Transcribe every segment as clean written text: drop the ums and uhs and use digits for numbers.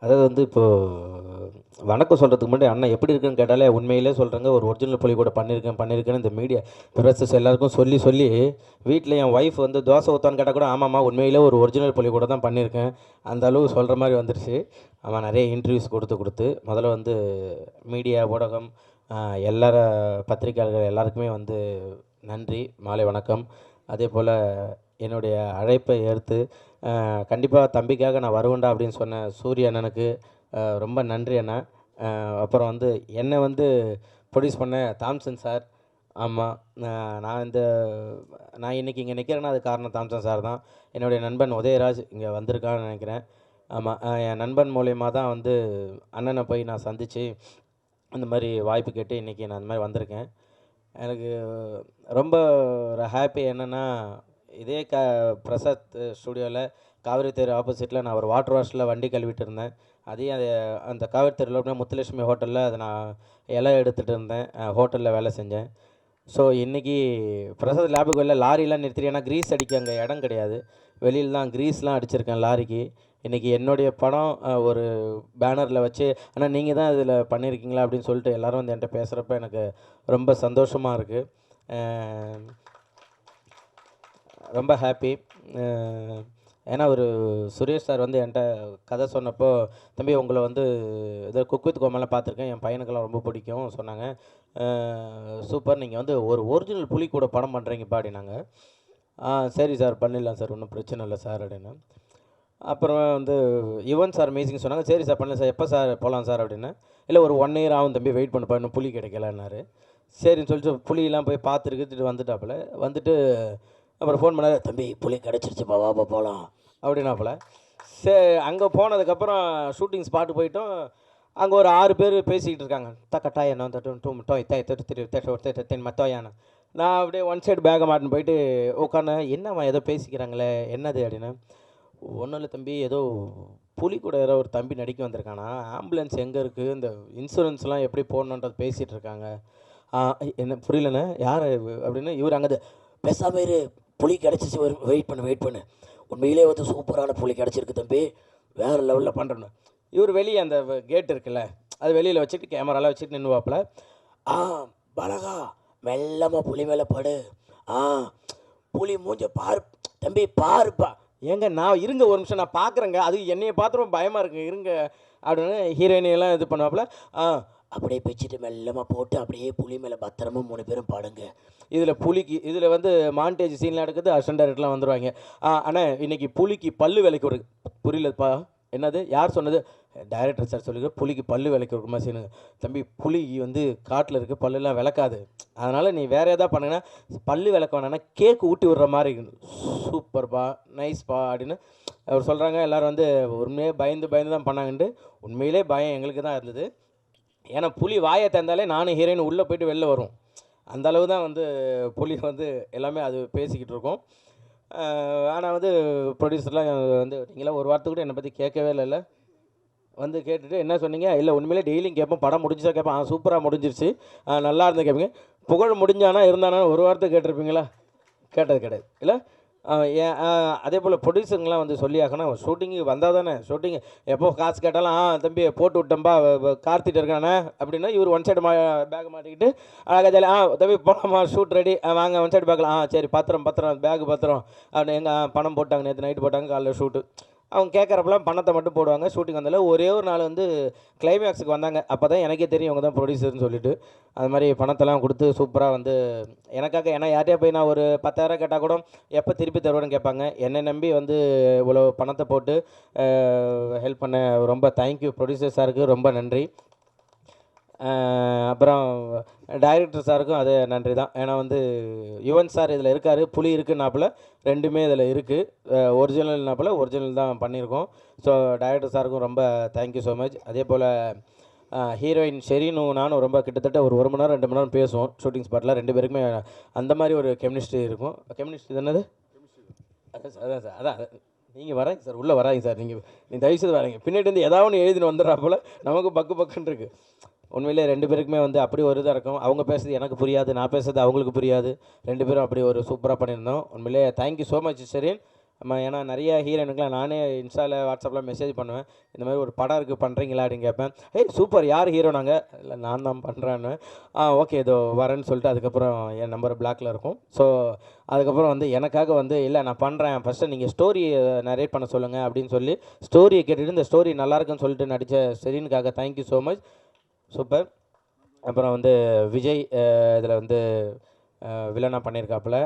அதாவது வந்து வணக்கம் சொல்கிறதுக்கு முன்னாடி அண்ணன் எப்படி இருக்குன்னு கேட்டாலே உண்மையிலே சொல்கிறேங்க. ஒரு ஒரிஜினல் புலி கூட பண்ணியிருக்கேன்னு இந்த மீடியா பிரசஸ் எல்லாருக்கும் சொல்லி சொல்லி வீட்டில் என் ஒய்ஃப் வந்து தோசை ஊற்றான்னு கேட்டால் கூட ஆமாம்மா உண்மையிலே ஒரு ஒரிஜினல் புலி கூட தான் பண்ணியிருக்கேன். அந்த அளவு சொல்கிற மாதிரி வந்துருச்சு. ஆமாம், நிறைய இன்டர்வியூஸ் கொடுத்து முதல்ல வந்து மீடியா ஊடகம் எல்லார பத்திரிக்கையாளர்கள் எல்லாருக்குமே வந்து நன்றி, மாலை வணக்கம். அதே போல் என்னுடைய அழைப்பை ஏற்று கண்டிப்பாக தம்பிக்காக நான் வருவேன்டா அப்படின்னு சொன்ன சூரிய அண்ணனுக்கு ரொம்ப நன்றி அண்ணா. அப்புறம் வந்து என்னை வந்து ப்ரொடியூஸ் பண்ண தாம்சன் சார். ஆமாம், நான் நான் இன்றைக்கி இங்கே நிற்கிறேன்னா அதுக்கு காரணம் தாம்சன் சார் தான். என்னுடைய நண்பன் உதயராஜ் இங்கே வந்திருக்கான்னு நினைக்கிறேன். ஆமாம், என் நண்பன் மூலயமா தான் வந்து அண்ணனை போய் நான் சந்தித்து அந்த மாதிரி வாய்ப்பு கேட்டு இன்றைக்கி நான் அந்த மாதிரி வந்திருக்கேன். எனக்கு ரொம்ப ஒரு ஹாப்பி என்னென்னா, இதே பிரசாத் ஸ்டுடியோவில் காவிரி தெரு ஆப்போசிட்டில் நான் ஒரு வாட்டர் வாஷில் வண்டி கழுவிட்டு இருந்தேன். அதையும் அந்த காவிரி தெருவில் முத்துலட்சுமி ஹோட்டலில் அதை நான் இலை எடுத்துகிட்டு இருந்தேன். ஹோட்டலில் வேலை செஞ்சேன். ஸோ இன்றைக்கி பிரசாத் லேபுக்கு வெளில லாரிலாம் நிறுத்திட்டு, ஏன்னா க்ரீஸ் அடிக்க அங்கே இடம் கிடையாது, வெளியில் தான் க்ரீஸ்லாம் அடிச்சிருக்கேன் லாரிக்கு. இன்றைக்கி என்னுடைய படம் ஒரு பேனரில் வச்சு, ஆனால் நீங்கள் தான் இதில் பண்ணியிருக்கீங்களா அப்படின்னு சொல்லிட்டு எல்லோரும் வந்து என்கிட்ட பேசுகிறப்ப எனக்கு ரொம்ப சந்தோஷமாக இருக்குது. ரொம்ப ஹாப்பி. ஏன்னா ஒரு சுரேஷ் சார் வந்து என்கிட்ட கதை சொன்னப்போ, தம்பி உங்களை வந்து ஏதோ குக் வித் கோமாளிலாம் பார்த்துருக்கேன், என் பையனுக்கெல்லாம் ரொம்ப பிடிக்கும் சொன்னாங்க. சூப்பர், நீங்கள் வந்து ஒரு ஒரிஜினல் புலி கூட படம் பண்ணுறீங்கப்பா அப்படின்னாங்க. சரி சார், பண்ணிடலாம் சார், ஒன்றும் பிரச்சனை இல்லை சார் அப்படின்னு. அப்புறம் வந்து யுவன் சார் மியூசிக் சொன்னாங்க. சரி சார் பண்ணலாம் சார், எப்போ சார் போகலாம் சார் அப்படின்னா, இல்லை ஒரு 1 இயர் ஆகும் தம்பி, வெயிட் பண்ணுப்பா, இன்னும் புலி கிடைக்கலன்னாரு. சரின்னு சொல்லிட்டு புலியெல்லாம் போய் பார்த்துட்டு வந்துட்டாப்புல. வந்துட்டு அப்புறம் ஃபோன் பண்ணார், தம்பி புலி கிடச்சிருச்சுப்பா, வாப்பா போகலாம் அப்படின்னாப்புல. சரி, அங்கே போனதுக்கப்புறம் ஷூட்டிங் ஸ்பாட்டு போயிட்டோம். அங்கே ஒரு 6 பேர் பேசிக்கிட்டு இருக்காங்க. தக்கட்டாயண்ணா தட்டு மத்தோயானா. நான் அப்படியே ஒன் சைடு பேக்கை மாட்டின்னு போயிட்டு உட்காந்து, என்னம்மா ஏதோ பேசிக்கிறாங்களே என்னது அப்படின்னா, ஒன்றும் இல்லை தம்பி, ஏதோ புலி கூட ஏதோ ஒரு தம்பி நடிக்க வந்திருக்கானா, ஆம்புலன்ஸ் எங்கே இருக்குது, இந்த இன்சூரன்ஸ்லாம் எப்படி போடணுன்றது பேசிகிட்டு இருக்காங்க. என்ன புரியலண்ணே, யார் அப்படின்னு. இவர் அங்கே பேசாமல் இரு, புலி கிடச்சிச்சு, வெயிட் பண்ணு, உண்மையிலே வந்து சூப்பரான புலி கிடச்சிருக்கு தம்பி, வேறு லெவலில் பண்ணுறேன்னு. இவர் வெளியே அந்த கேட் இருக்குல்ல, அது வெளியில் வச்சுட்டு கேமராலாம் வச்சுட்டு நின்றுவாப்பில். பலகா மெல்லமாக புலி மேலே படு, புலி மூஞ்ச பாரு தம்பி, பாருப்பா. ஏங்க நான் இருங்க ஒரு நிமிஷம், நான் பார்க்குறேங்க, அது என்னையை பார்த்துரும் பயமாக இருக்குது, இருங்க அப்படின்னு ஹீரோயினியெல்லாம் இது பண்ணுவாப்புல. அப்படியே பிச்சுட்டு மெல்லமாக போட்டு அப்படியே புலி மேலே பத்திரமா 3 பேரும் பாடுங்க. இதில் வந்து மாண்டேஜ் சீன்லாம் எடுக்கிறது அசிஸ்டன்ட் டைரக்டர்லாம் வந்துடுவாங்க. ஆனால் இன்றைக்கி புலிக்கு பல்லு விலைக்கு ஒரு புரியலப்பா, என்னது யார் சொன்னது, டைரக்டர் சார் சொல்லிக்க, புலிக்கு பல்லு விலைக்கு ஒரு மசினுங்க. தம்பி புலி வந்து காட்டில் இருக்க பல்லுலாம் விளக்காது, அதனால் நீ வேறு எதாவது பண்ணுங்கன்னா பல்லு விளக்க வேணான்னா கேக்கு ஊட்டி விடுற மாதிரி சூப்பர்ப்பா, நைஸ்ப்பா அப்படின்னு அவர் சொல்கிறாங்க. எல்லோரும் வந்து உண்மையே பயந்து தான் பண்ணாங்கன்ட்டு. உண்மையிலே பயம் எங்களுக்கு தான் இருந்தது. ஏன்னா புலி வாயை திறந்தாலே நானும் ஹீரோயின் உள்ளே போய்ட்டு வெளில வரும். அந்த அளவு தான் வந்து புலி வந்து எல்லாமே அது பேசிக்கிட்டு இருக்கோம். ஆனால் வந்து ப்ரொடியூசர்லாம் வந்து, நீங்களாம் ஒரு வார்த்தை கூட என்னை பற்றி கேட்கவே இல்லைல்ல, வந்து கேட்டுட்டு என்ன சொன்னீங்க, இல்லை உண்மையிலே டெய்லியும் கேட்போம், படம் முடிஞ்சா கேட்பேன், சூப்பராக முடிஞ்சிருச்சு, நல்லா இருந்து கேட்பீங்க, புகழ் முடிஞ்சானா இருந்தானா ஒரு வார்த்தை கேட்டிருப்பீங்களா, கேட்டது கிடையாது இல்லை. ஏன் அதே போல் ப்ரொடியூசருங்கெலாம் வந்து சொல்லி ஆகணும், ஷூட்டிங்கு வந்தால் தானே, ஷூட்டிங் எப்போ காசு கேட்டாலும் தம்பி போட்டு விட்டோம்பா, கார்த்திட்டு இருக்கானே அப்படின்னா, இவர் ஒன் சைடு பேக் மாட்டிக்கிட்டு அழகாக ஜாலி, தம்பி போகலாமா, ஷூட் ரெடி, வாங்க ஒன் சைடு பேக்கில், சரி பத்திரம் பேக்கு பத்திரம் அப்படின்னு. எங்கள் பணம் போட்டாங்க, நேற்று நைட்டு போட்டாங்க, காலைல ஷூட்டு. அவங்க கேட்குறப்பெல்லாம் பணத்தை மட்டும் போடுவாங்க. ஷூட்டிங் வந்தால ஒரே ஒரு நாள் வந்து கிளைமேக்ஸுக்கு வந்தாங்க. அப்போ தான் எனக்கே தெரியும் இவங்க தான் ப்ரொடியூசர்னு சொல்லிட்டு. அது மாதிரி பணத்தெல்லாம் கொடுத்து சூப்பராக வந்து எனக்காக, ஏன்னா யார்ட்டையா போய் நான் ஒரு 10,000 கேட்டால் கூட எப்போ திருப்பி தருவேன்னு கேட்பாங்க. என்னை நம்பி வந்து இவ்வளோ பணத்தை போட்டு ஹெல்ப் பண்ண ரொம்ப தேங்க்யூ ப்ரொடியூசர் சாருக்கு, ரொம்ப நன்றி. அப்புறம் டைரக்டர் சாருக்கும் அதே நன்றி தான். ஏன்னா வந்து யுவன் சார் இதில் இருக்கார், புலி இருக்குன்னாப்புல, ரெண்டுமே இதில் இருக்குது, ஒரிஜினல்னாப்புல ஒரிஜினல் தான் பண்ணியிருக்கோம். ஸோ டைரக்டர் சாருக்கும் ரொம்ப தேங்க்யூ ஸோ மச். அதே போல் ஹீரோயின் ஷெரீனும் நானும் ரொம்ப கிட்டத்தட்ட ஒரு 1 மணி நேரம் 2 மணி நேரம் பேசுவோம் ஷூட்டிங் ஸ்பாட்டில். 2 பேருக்குமே அந்த மாதிரி ஒரு கெமிஸ்ட்ரி இருக்கும். கெமிஸ்ட்ரி தானது, அதான் சார், அதான் நீங்கள் வராங்க சார், உள்ளே வராங்க சார், நீங்கள் தயவுசெய்து வராங்க, பின்னாடி வந்து ஏதாவது ஒன்று எழுதின்னு வந்துடுறாப்புல, நமக்கு பக்குன்னு இருக்குது. உண்மையிலே 2 பேருக்குமே வந்து அப்படி ஒரு இதாக இருக்கும். அவங்க பேசுறது எனக்கு புரியாது, நான் பேசுறது அவங்களுக்கு புரியாது. 2 பேரும் அப்படி ஒரு சூப்பராக பண்ணியிருந்தோம். உண்மையிலே தேங்க்யூ ஸோ மச் ஷெரீன். ஏன்னா நிறைய ஹீரோயினுக்குலாம் நானே இன்ஸ்டாவில் வாட்ஸ்அப்பில் மெசேஜ் பண்ணுவேன், இந்த மாதிரி ஒரு படம் இருக்குது பண்ணுறீங்களா அப்படின்னு கேட்பேன். ஏய் சூப்பர், யார் ஹீரோனாங்க? இல்லை நான் தான் பண்ணுறேன்னு. ஓகே இதோ வரேன்னு சொல்லிட்டு அதுக்கப்புறம் என் நம்பர் பிளாக்ல இருக்கும். ஸோ அதுக்கப்புறம் வந்து எனக்காக வந்து இல்லை நான் பண்ணுறேன், ஃபஸ்ட்டு நீங்கள் ஸ்டோரி நரேட் பண்ண சொல்லுங்கள் அப்படின்னு சொல்லி ஸ்டோரியை கேட்டுட்டு இந்த ஸ்டோரி நல்லாயிருக்குன்னு சொல்லிட்டு நடித்த செரீனுக்காக தேங்க்யூ ஸோ மச். சூப்பர். அப்புறம் வந்து விஜய் இதில் வந்து வில்லனாக பண்ணியிருக்காப்புல.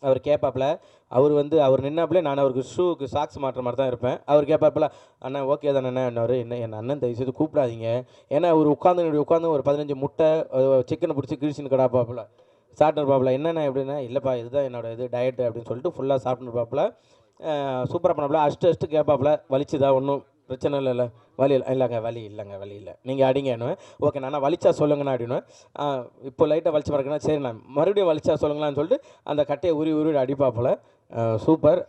அவர் கேட்பாப்புல, அவர் நின்னாப்புல நான் அவருக்கு ஷூக்கு சாக்ஸ் மாட்டுற மாதிரி தான் இருப்பேன். அவர் கேட்பாப்புல, அண்ணா ஓகே தானே என்னவர், என் அண்ணன் தயவுசெய்து கூப்பிடாதீங்க. ஏன்னா அவர் உட்காந்து ஒரு 15 முட்டை சிக்கனை பிடிச்சி கிழிச்சின்னு கிடாப்பாப்புல சாப்பிட்டுருப்பாப்புல. என்னென்ன எப்படின்னா, இல்லைப்பா இதுதான் என்னோட இது டயட்டு அப்படின்னு சொல்லிட்டு ஃபுல்லாக சாப்பிட்டுருப்பாப்புல. சூப்பராக பண்ணாப்புல. அஷ்டு கேட்பாப்புல, வலிச்சுதா? ஒன்றும் பிரச்சனை இல்லைல்ல? வலி இல்லைங்க, வலி இல்லை, நீங்கள் அடிங்கன்னு. ஓகே நான் வலிச்சா சொல்லுங்கண்ணா அப்படின்னு. இப்போ லைட்டாக வலிச்சு பறக்குன்னா சரி நான் மறுபடியும் வலிச்சா சொல்லுங்களான்னு சொல்லிட்டு அந்த கட்டையை உருவி அடிப்பாப்புல. சூப்பர்,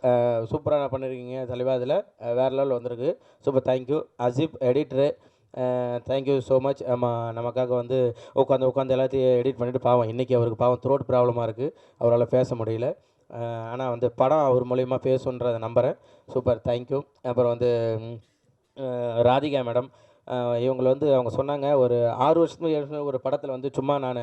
சூப்பராக பண்ணியிருக்கீங்க தலைவா. அதில் வேறு லெவலில் வந்திருக்கு. Super, thank you. Asif editor, thank you so much. நமக்காக வந்து உட்காந்து எல்லாத்தையும் எடிட் பண்ணிவிட்டு, பாவம் இன்றைக்கி அவருக்கு பாவம் த்ரோட் ப்ராப்ளமாக இருக்குது, அவரால் பேச முடியல. ஆனால் வந்து படம் அவர் மூலிமா பேசுன்றதை நம்புகிறேன். Super, thank you. அப்புறம் வந்து ராதிகா மேடம், இவங்களை வந்து அவங்க சொன்னாங்க, ஒரு 6 வருஷத்துக்கு 7 வருஷம் ஒரு படத்தில் வந்து சும்மா நான்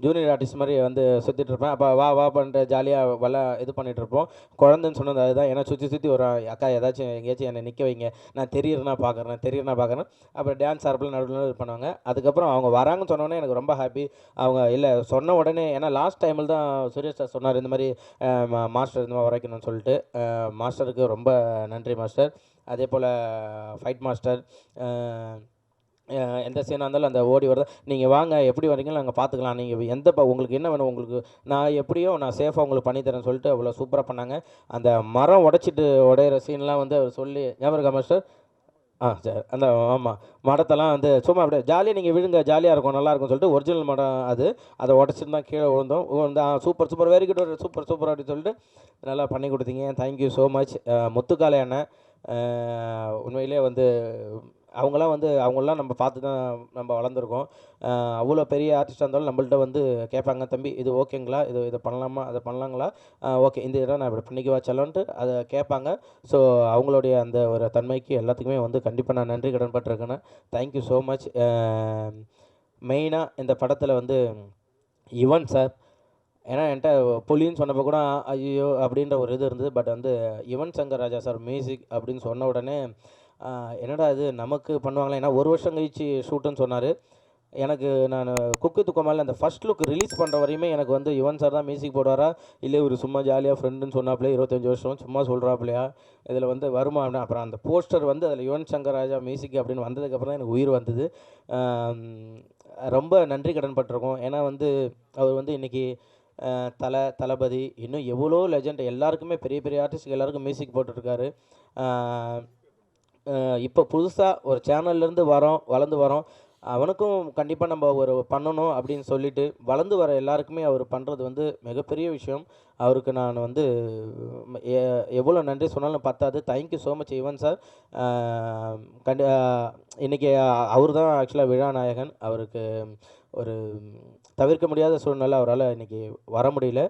ஜூனியர் ஆர்டிஸ்ட் மாதிரி வந்து சுற்றிட்டுருப்பேன். அப்போ வா பண்ணிட்டு ஜாலியாக இது பண்ணிகிட்ருப்போம். குழந்தைன்னு சொன்னது அதுதான். ஏன்னா சுற்றி ஒரு அக்கா ஏதாச்சும் எங்கேயாச்சும் என்னை நிற்க வைங்க, நான் தெரியுறேன்னா பார்க்குறேன். அப்புறம் டான்ஸ் ஆர்பில் நடுவில் இது பண்ணுவாங்க. அதுக்கப்புறம் அவங்க வராங்கன்னு சொன்னோடனே எனக்கு ரொம்ப ஹாப்பி. அவங்க இல்லை சொன்ன உடனே, ஏன்னா லாஸ்ட் டைமில் தான் சுரேஷ் சார் சொன்னார் இந்த மாதிரி மாஸ்டர் இந்த மாதிரி வரைக்கணும்னு சொல்லிட்டு. மாஸ்டருக்கு ரொம்ப நன்றி மாஸ்டர். அதே போல் ஃபைட் மாஸ்டர், எந்த சீனாக இருந்தாலும் அந்த ஓடி வருது, நீங்கள் வாங்க எப்படி வரீங்களோ நாங்கள் பார்த்துக்கலாம், நீங்கள் உங்களுக்கு என்ன வேணும், உங்களுக்கு நான் எப்படியோ நான் சேஃபாக உங்களுக்கு பண்ணித்தரேன்னு சொல்லிட்டு அவ்வளோ சூப்பராக பண்ணாங்க. அந்த மரம் உடையிற சீன்லாம் வந்து அவர் சொல்லி ஞாபகம் இருக்கா மாஸ்டர்? சார் அந்த ஆமாம், மடத்தெல்லாம் வந்து சும்மா அப்படியே ஜாலியாக நீங்கள் விழுங்க, ஜாலியாக இருக்கும், நல்லாயிருக்கும்னு சொல்லிட்டு ஒரிஜினல் மடம் அதை உடச்சிட்டு தான் கீழே விழுந்தோம். சூப்பர் வெரி குட், சூப்பர் அப்படின்னு சொல்லிட்டு நல்லா பண்ணி கொடுத்தீங்க. Thank you so much. முத்துக்காலை அண்ணன், உண்மையிலே வந்து அவங்களாம் நம்ம பார்த்து தான் நம்ம வளர்ந்துருக்கோம். அவ்வளோ பெரிய ஆர்டிஸ்டாக இருந்தாலும் நம்மள்ட்ட வந்து கேட்பாங்க, தம்பி இது ஓகேங்களா, இதை பண்ணலாமா, அதை பண்ணலாங்களா, ஓகே இந்த இடம் நான் இப்படி பண்ணிக்குவா செல்லன்ட்டு அதை கேட்பாங்க. ஸோ அவங்களுடைய அந்த ஒரு தன்மைக்கு எல்லாத்துக்குமே வந்து கண்டிப்பாக நான் நன்றி கடன் பட்டிருக்கேன். Thank you so much. மெயினாக இந்த படத்தில் வந்து யுவன் சார், ஏன்னா என்கிட்ட புலின்னு சொன்னப்போ கூட ஐயோ அப்படின்ற ஒரு இது இருந்தது. பட் வந்து யுவன் சங்கர் ராஜா சார் மியூசிக் அப்படின்னு சொன்ன உடனே என்னடா இது நமக்கு பண்ணுவாங்களே, ஏன்னா 1 வருஷம் கழிச்சு ஷூட்டுன்னு சொன்னார். எனக்கு நான் குக்கு துக்கமால அந்த ஃபஸ்ட் லுக் ரிலீஸ் பண்ணுற வரையுமே எனக்கு வந்து யுவன் சார் தான் மியூசிக் போடுவாரா, இல்லை ஒரு சும்மா ஜாலியாக ஃப்ரெண்டுன்னு சொன்னாப்லையே 25 வருஷம் சும்மா சொல்கிறாப்லையா, இதில் வந்து வருமா அப்படின்னு. அப்புறம் அந்த போஸ்டர் வந்து அதில் யுவன் சங்கர் ராஜா மியூசிக் அப்படின்னு வந்ததுக்கப்புறம் தான் எனக்கு உயிர் வந்தது. ரொம்ப நன்றி கடன் பட்டிருக்கோம். ஏன்னா வந்து அவர் வந்து இன்றைக்கி தளபதி இன்னும் எவ்வளோ லெஜண்ட் எல்லாருக்குமே பெரிய பெரிய ஆர்டிஸ்ட்டுக்கு எல்லாருக்கும் மியூசிக் போட்டுருக்காரு. இப்போ புதுசாக ஒரு சேனல்லேருந்து வளர்ந்து வரோம், அவனுக்கும் கண்டிப்பாக நம்ம ஒரு பண்ணணும் அப்படின்னு சொல்லிட்டு வளர்ந்து வர எல்லாருக்குமே அவர் பண்ணுறது வந்து மிகப்பெரிய விஷயம். அவருக்கு நான் வந்து எவ்வளோ நன்றி சொன்னாலும் பத்தாது. Thank you so much Yuvan sir. இன்றைக்கி அவர் தான் ஆக்சுவலாக விழாநாயகன். அவருக்கு ஒரு தவிர்க்க முடியாத சூழ்நிலை, அவரால் இன்றைக்கி வர முடியல.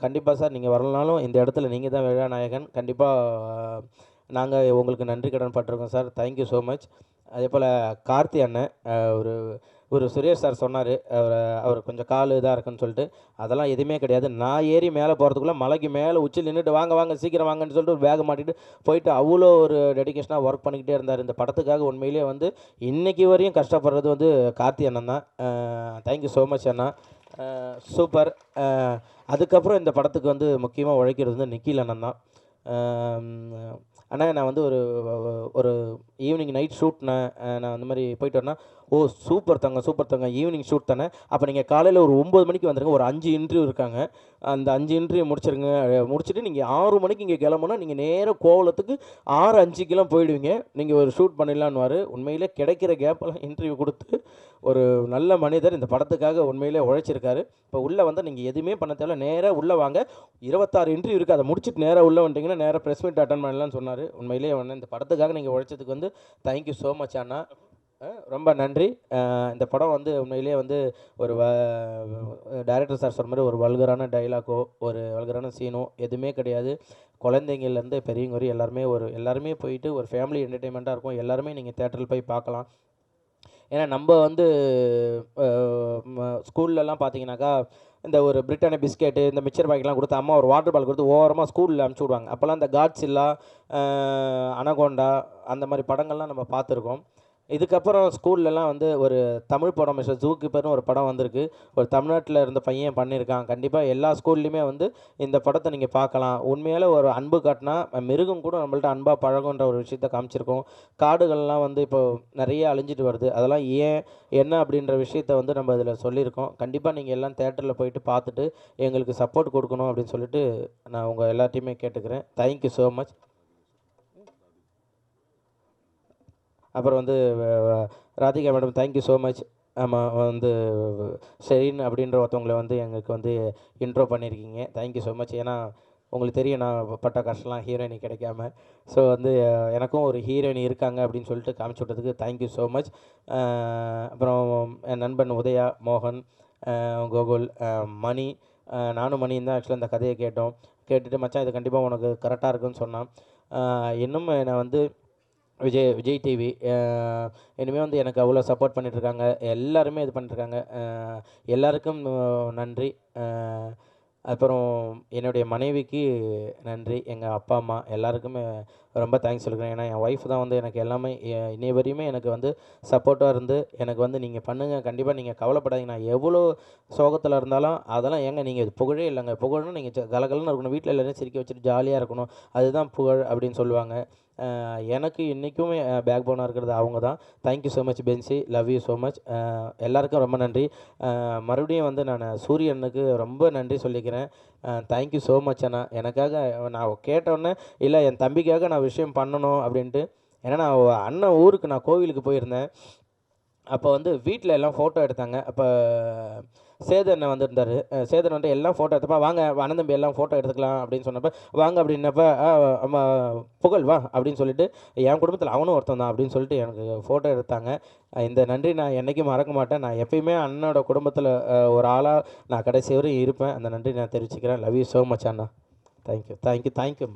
கண்டிப்பாக சார் நீங்கள் வரலனாலும் இந்த இடத்துல நீங்கள் தான் விழாநாயகன். கண்டிப்பாக நாங்கள் உங்களுக்கு நன்றி கடன் பட்டிருக்கோம் சார். Thank you so much. அதே போல் கார்த்தி அண்ணன், ஒரு சுரேஷ் சார் சொன்னார், அவர் கொஞ்சம் கால் இதாக இருக்குன்னு சொல்லிட்டு. அதெல்லாம் எதுவுமே கிடையாது. நான் ஏறி மேலே போகிறதுக்குள்ளே மலைக்கு மேலே உச்சில் நின்றுட்டு வாங்க சீக்கிரம் வாங்கன்னு சொல்லிட்டு ஒரு பேக் மாட்டிட்டு போயிட்டு அவ்வளோ ஒரு டெடிக்கேஷனாக ஒர்க் பண்ணிக்கிட்டே இருந்தார் இந்த படத்துக்காக. உண்மையிலே வந்து இன்றைக்கி வரையும் கஷ்டப்படுறது வந்து கார்த்தி அண்ணன் தான். தேங்க்யூ ஸோ மச் அண்ணா, சூப்பர். அதுக்கப்புறம் இந்த படத்துக்கு வந்து முக்கியமாக உழைக்கிறது வந்து நிக்கில் அண்ணன் தான். அண்ணா நான் வந்து ஒரு ஈவினிங் நைட் ஷூட்ண்ணே, நான் அந்த மாதிரி போயிட்டு வரேன்னா, ஓ சூப்பர் தங்க ஈவினிங் ஷூட் தானே, அப்போ நீங்கள் காலையில் ஒரு 9 மணிக்கு வந்துடுங்க, ஒரு 5 இன்டர்வியூ இருக்காங்க, அந்த 5 இன்டர்வியூ முடிச்சுட்டு நீங்கள் 6 மணிக்கு இங்கே கிளம்புனா நீங்கள் நேராக கோவலத்துக்கு 6:05 போயிடுவீங்க, நீங்கள் ஒரு ஷூட் பண்ணிடலான்னுவார். உண்மையிலே கிடைக்கிற கேப்பெல்லாம் இன்டர்வியூ கொடுத்து ஒரு நல்ல மனிதர் இந்த படத்துக்காக உண்மையிலே உழைச்சிருக்காரு. இப்போ உள்ளே வந்தால் நீங்கள் எதுவுமே பண்ண தேவையில்ல, நேராக உள்ளே வாங்க, 26 இன்டர்வியூ இருக்குது, அதை முடிச்சுட்டு நேராக உள்ளே வந்துட்டிங்கன்னா நேராக ப்ரெஸ் மீட் அட்டன் பண்ணலான்னு சொன்னார். உண்மையிலே இந்த படத்துக்காக நீங்கள் உழைச்சதுக்கு வந்து தேங்க்யூ ஸோ மச் அண்ணா. ரொம்ப நன்றி. இந்த படம் வந்து உண்மையிலேயே வந்து ஒரு டைரக்டர் சார் சொன்ன மாரி ஒரு வல்கரான டயலாக்கோ, ஒரு வல்கரான சீனோ எதுவுமே கிடையாது. குழந்தைங்கள்லேருந்து பெரியவங்க வரையும் எல்லாருமே போயிட்டு ஒரு ஃபேமிலி என்டர்டெயின்மெண்ட்டா இருக்கும். எல்லாருமே நீங்க தியேட்டர்ல போய் பார்க்கலாம். ஏன்னா நம்ப வந்து ஸ்கூல்லலாம் பார்த்தீங்கன்னாக்கா, இந்த ஒரு பிரிட்டானியா பிஸ்கெட்டு, இந்த மிக்சர் பாக்கெட்லாம் குடுத்து, அம்மா ஒரு வாட்டர் பாட்டில் குடுத்து ஓரமா ஸ்கூல்ல அனுப்பிச்சு விடுவாங்க. அப்போலாம் இந்த காட்ஸில்லா, அ அனகோண்டா அந்த மாரி படங்கள்லாம் நம்ம பார்த்துருக்கோம். இதுக்கப்புறம் ஸ்கூல்லலாம் வந்து ஒரு தமிழ் படம் மிஸ்டர் ஜூ கீப்பர்னு ஒரு படம் வந்திருக்கு. ஒரு தமிழ்நாட்டுல இருந்த பையன் பண்ணியிருக்கான். கண்டிப்பா எல்லா ஸ்கூல்லயுமே வந்து இந்த படத்த நீங்க பார்க்கலாம். உண்மையாலே ஒரு அன்பு காட்டுனா, மிருகம் கூட நம்மள்ட்ட அன்பா பழகுன்ற ஒரு விஷயத்த காமிச்சிருக்கோம். காடுகள்லாம் வந்து இப்போ நெறைய அழிஞ்சிட்டு வருது. அதெல்லாம் ஏன், என்ன அப்படின்ற விஷயத்த வந்து நம்ம இதில சொல்லியிருக்கோம். கண்டிப்பா நீங்க எல்லாம் தியேட்டர்ல போயிட்டு பார்த்துட்டு, எங்களுக்கு சப்போர்ட் குடுக்கணும் அப்படின்னு சொல்லிட்டு, நான் உங்க எல்லார்ட்டயுமே கேட்டுக்கிறேன். Thank you so much. அப்புறம் வந்து Radhika madam thank you so much. ஆமா வந்து ஷெரீன் அப்படின்ற ஒருத்தவங்கள வந்து எங்களுக்கு வந்து இன்ட்ரோ பண்ணியிருக்கீங்க. Thank you so much. ஏன்னா, உங்களுக்கு தெரியும் நான் பட்ட கஷ்டம்லாம் ஹீரோயினி கிடைக்காம. ஸோ வந்து எனக்கும் ஒரு ஹீரோயினி இருக்காங்க அப்படின்னு சொல்லிட்டு காமிச்சு விட்டதுக்கு தேங்க் யூ ஸோ மச். அப்புறம் என் நண்பன் உதயா, மோகன், கோகுல், மணி, நானும் மணியும் தான் ஆக்சுவலா இந்த கதைய கேட்டோம். கேட்டுட்டு மச்சான் இது கண்டிப்பா உனக்கு கரெக்ட்டா இருக்குன்னு சொன்னான். இன்னும் என்ன வந்து விஜய் டிவி இனிமே வந்து எனக்கு அவ்வளோ சப்போர்ட் பண்ணிட்டுருக்காங்க. எல்லாருமே இது பண்ணிட்டுருக்காங்க. எல்லாருக்கும் நன்றி. அப்புறம் என்னுடைய மனைவிக்கு நன்றி. எங்க அப்பா, அம்மா எல்லாருக்குமே ரொம்ப தேங்க்ஸ் சொல்லிக்கிறேன். ஏன்னா, என் ஒய்ஃப் தான் வந்து எனக்கு எல்லாமே இன்னைய வரையுமே எனக்கு வந்து சப்போர்ட்டா இருந்து, எனக்கு வந்து நீங்க பண்ணுங்க, கண்டிப்பா நீங்க கவலைப்படாதீங்க. நான் எவ்வளோ சோகத்தில இருந்தாலும், அதெல்லாம் ஏங்க நீங்க இது புகழே இல்லங்க. புகழ்னா நீங்க கலகலன்னு இருக்கணும். வீட்ல எல்லாரையும் சிரிக்க வச்சுட்டு ஜாலியா இருக்கணும். அதுதான் புகழ் அப்படின்னு சொல்லுவாங்க. எனக்கு இன்னைக்குமே பேக் போனா இருக்கிறது அவங்க தான். தேங்க் யூ ஸோ மச் பென்சி. Love you so much. எல்லாருக்கும் ரொம்ப நன்றி. மறுபடியும் வந்து நானு சூரியனுக்கு ரொம்ப நன்றி சொல்லிக்கிறேன். தேங்க் யூ ஸோ மச் அண்ணா. எனக்காக நான் கேட்டோனே, இல்ல என் தம்பிக்காக நான் விஷயம் பண்ணணும் அப்படின்ட்டு. ஏன்னா நான் அண்ணன் ஊருக்கு நான் கோவிலுக்கு போயிருந்தேன். அப்போ வந்து வீட்ல எல்லாம் ஃபோட்டோ எடுத்தாங்க. அப்ப சேது அண்ணன் வந்திருந்தாரு. சேது அண்ணன்ட்ட எல்லாம் ஃபோட்டோ எடுத்தப்ப, "வாங்க அண்ணன் தம்பி எல்லாம் ஃபோட்டோ எடுத்துக்கலாம்" அப்படின்னு சொன்னப்ப, "வாங்க" அப்படின்னப்ப, ஆமா புகழ் வா" அப்படின்னு சொல்லிட்டு, என் குடும்பத்தில அவனும் ஒருத்தன் தான் அப்படின்னு சொல்லிட்டு எனக்கு ஃபோட்டோ எடுத்தாங்க. இந்த நன்றி நான் என்னைக்கும் மறக்க மாட்டேன். நான் எப்பயுமே அண்ணனோட குடும்பத்தில ஒரு ஆளா நான் கடைசி வரையும் இருப்பேன். அந்த நன்றி நான் தெரிவிச்சுக்கிறேன். Love you so much Anna. Thank you.